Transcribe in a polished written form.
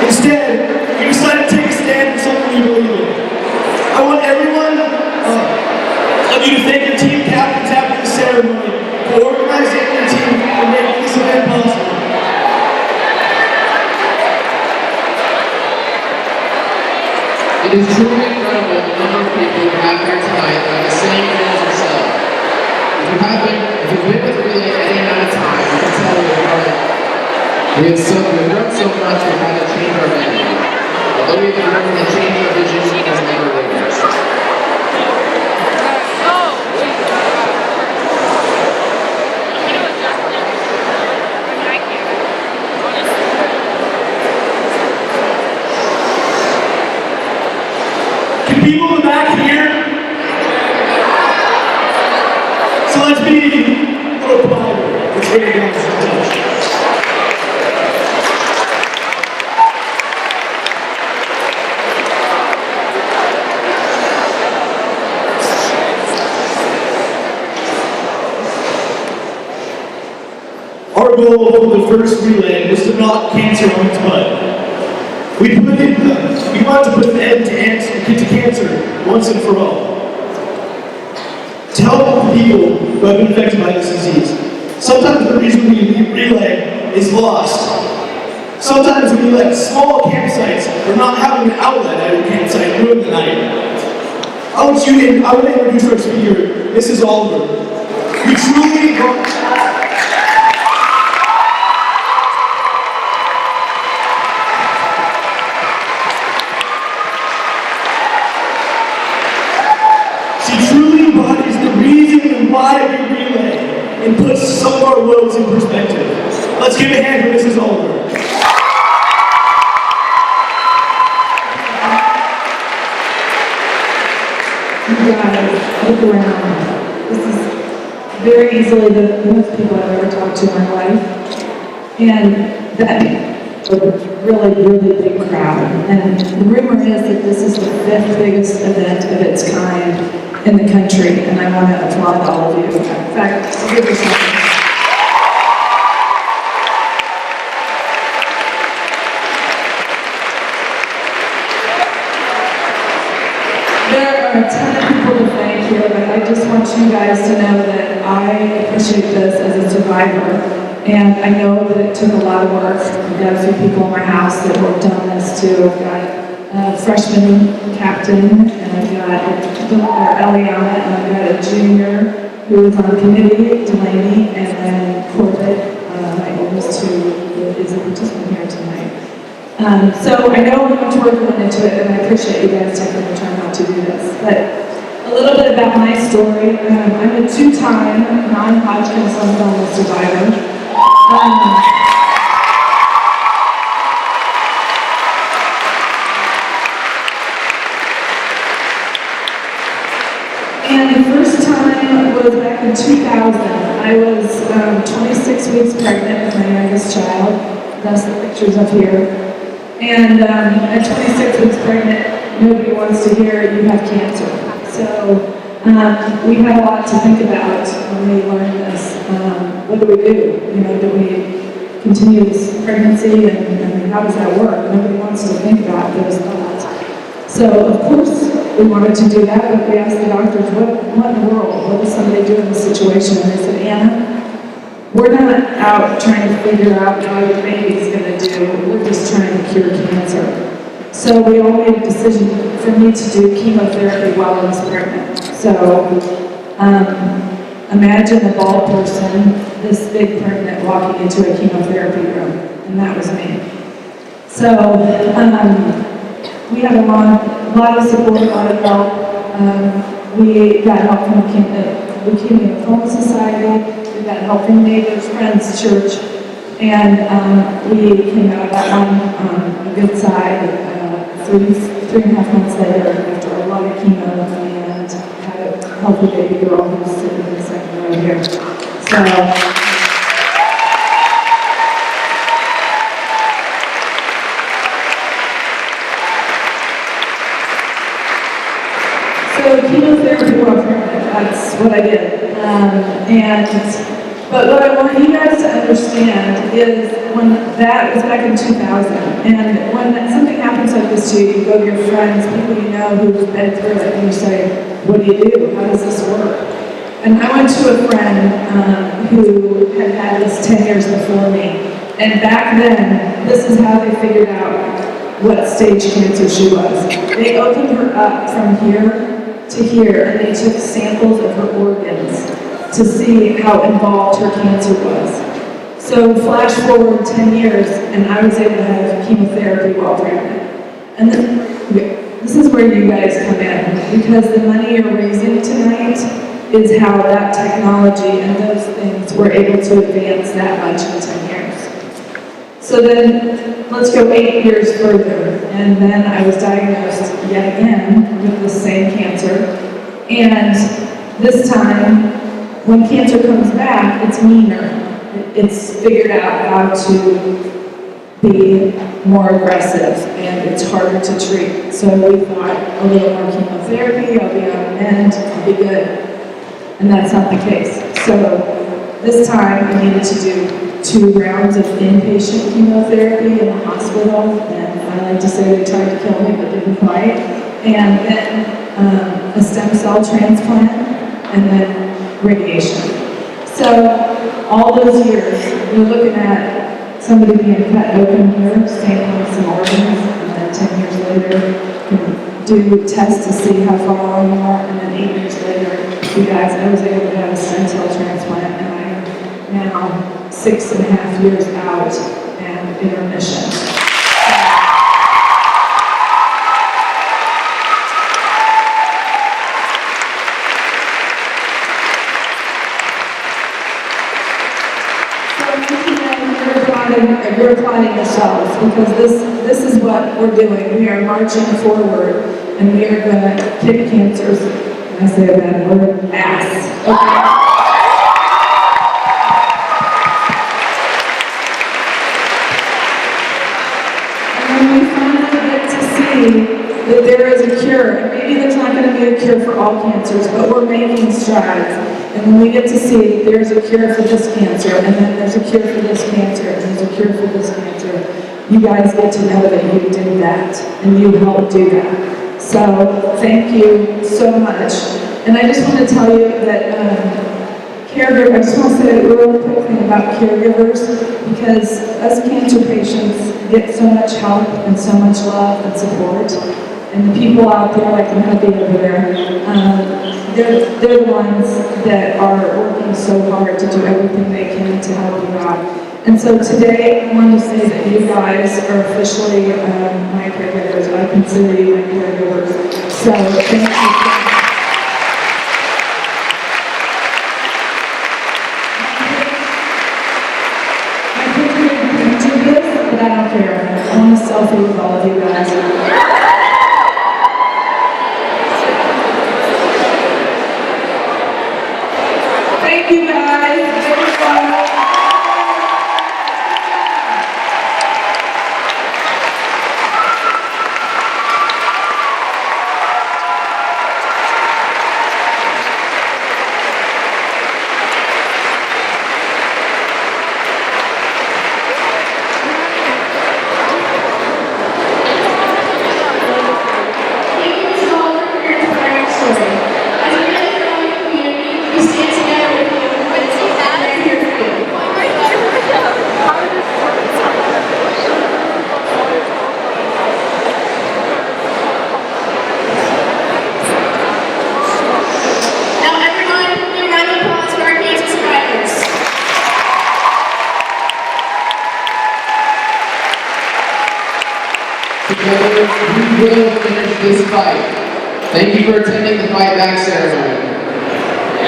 Instead, we decided to take a stand for something we believe in. I want everyone of you to thank your team captains after the ceremony for organizing the team and making this event possible. It is truly incredible the number of people who have here tonight that are the same goal as yourself. If you've been with Relay any amount of time, you can tell we've grown so much we've had to change our venue. Although we've been working to change our vision as never before. Can people in the back hear? So let's be a little quieter. Let's bring it down some touch. Our goal for the first relay was to knock cancer on its bud. We wanted to put an end to cancer once and for all. To help the people who have been affected by this disease. Sometimes the reason we relay is lost. Sometimes we let small campsites or not having an outlet at your campsite ruin the night. I want to introduce our speaker, Mrs. Oliver. We truly want... why we relay and puts some of our worlds in perspective. Let's give a hand for Mrs. Oliver. You guys, look around. This is very easily the most people I've ever talked to in my life. And that a really big crowd. And the rumor is that this is the 5th biggest event of its kind in the country, and I want to applaud all of you. In fact, I'll give you something. There are a ton of people to thank here, but I just want you guys to know that I appreciate this as a survivor, and I know that it took a lot of work. I've got a few people in my house that worked on this too. I've got a freshman captain, and I've got Eliana, and I've got a junior who is on the committee, Delaney, and then Corbett, my oldest, who is a participant here tonight. So I know how much work went into it, and I appreciate you guys taking the time out to do this. But a little bit about my story. I'm a 2-time non-Hodgkin's lymphoma survivor. And the first time was back in 2000. I was 26 weeks pregnant with my youngest child. That's the pictures up here. And at 26 weeks pregnant, nobody wants to hear you have cancer. So we had a lot to think about when we learned this. What do we do? You know, do we continue this pregnancy, and how does that work? Nobody wants to think about those thoughts. So of course, we wanted to do that, but we asked the doctors, what in the world? What does somebody do in this situation? And they said, Anna, we're not out trying to figure out how your baby's going to do. We're just trying to cure cancer. So we all made a decision for me to do chemotherapy while I was pregnant. So imagine a bald person, this big pregnant, walking into a chemotherapy room, and that was me. So we had a lot of support, a lot of help. We got help from the Leukemia and Lymphoma Society. We got help from neighbors, friends, church, and we came out of that one on a good side. 3.5 months later, after a lot of chemo, and had a healthy baby girl who's sitting in the second row here. So chemotherapy while pregnant, that's what I did. And But what I want you guys to understand is when that was back in 2000, and when something happens like this to you, you go to your friends, people you know who've been through it, and you say, what do you do? How does this work? And I went to a friend who had had this 10 years before me, and back then, this is how they figured out what stage cancer she was. They opened her up from here to here, and they took samples of her organs to see how involved her cancer was. So flash forward 10 years, and I was able to have chemotherapy while pregnant. And then, this is where you guys come in, because the money you're raising tonight is how that technology and those things were able to advance that much in 10 years. So then, let's go 8 years further, and then I was diagnosed yet again with the same cancer, and this time, when cancer comes back, it's meaner. It's figured out how to be more aggressive, and it's harder to treat. So we thought a little more chemotherapy, I'll be on mend, I'll be good. And that's not the case. So this time I needed to do 2 rounds of inpatient chemotherapy in the hospital, and I like to say they tried to kill me, but didn't quite. And then a stem cell transplant, and then radiation. So all those years, you're looking at somebody being cut open here, sampling some organs, and then 10 years later, you can do tests to see how far along you are, and then 8 years later, you guys, I was able to have a stem cell transplant, and I am now 6.5 years out and in remission. You're applauding yourselves, because this is what we're doing. We are marching forward, and we are going to kick cancer's, can I say a bad word, ass. Okay? And when we finally get to see that there is a cure, and maybe there's not going to be a cure for all cancers, but we're making strides. And when we get to see that there's a cure for this cancer, and then there's a cure for this cancer, and there's a cure for this cancer, you guys get to know that you did that, and you helped do that. So, thank you so much. And I just want to tell you that caregivers, I just want to say a real quick thing about caregivers, because us cancer patients get so much help and so much love and support. And the people out there, like the hubby over there, they're the ones that are working so hard to do everything they can to help you out. And so today, I wanted to say that you guys are officially my caregivers. I consider you my caregivers. So thank you so much. I think we're going to do this, but I don't care. I want a selfie with all of you guys. Thank you guys. Together, we will finish this fight. Thank you for attending the Fight Back ceremony.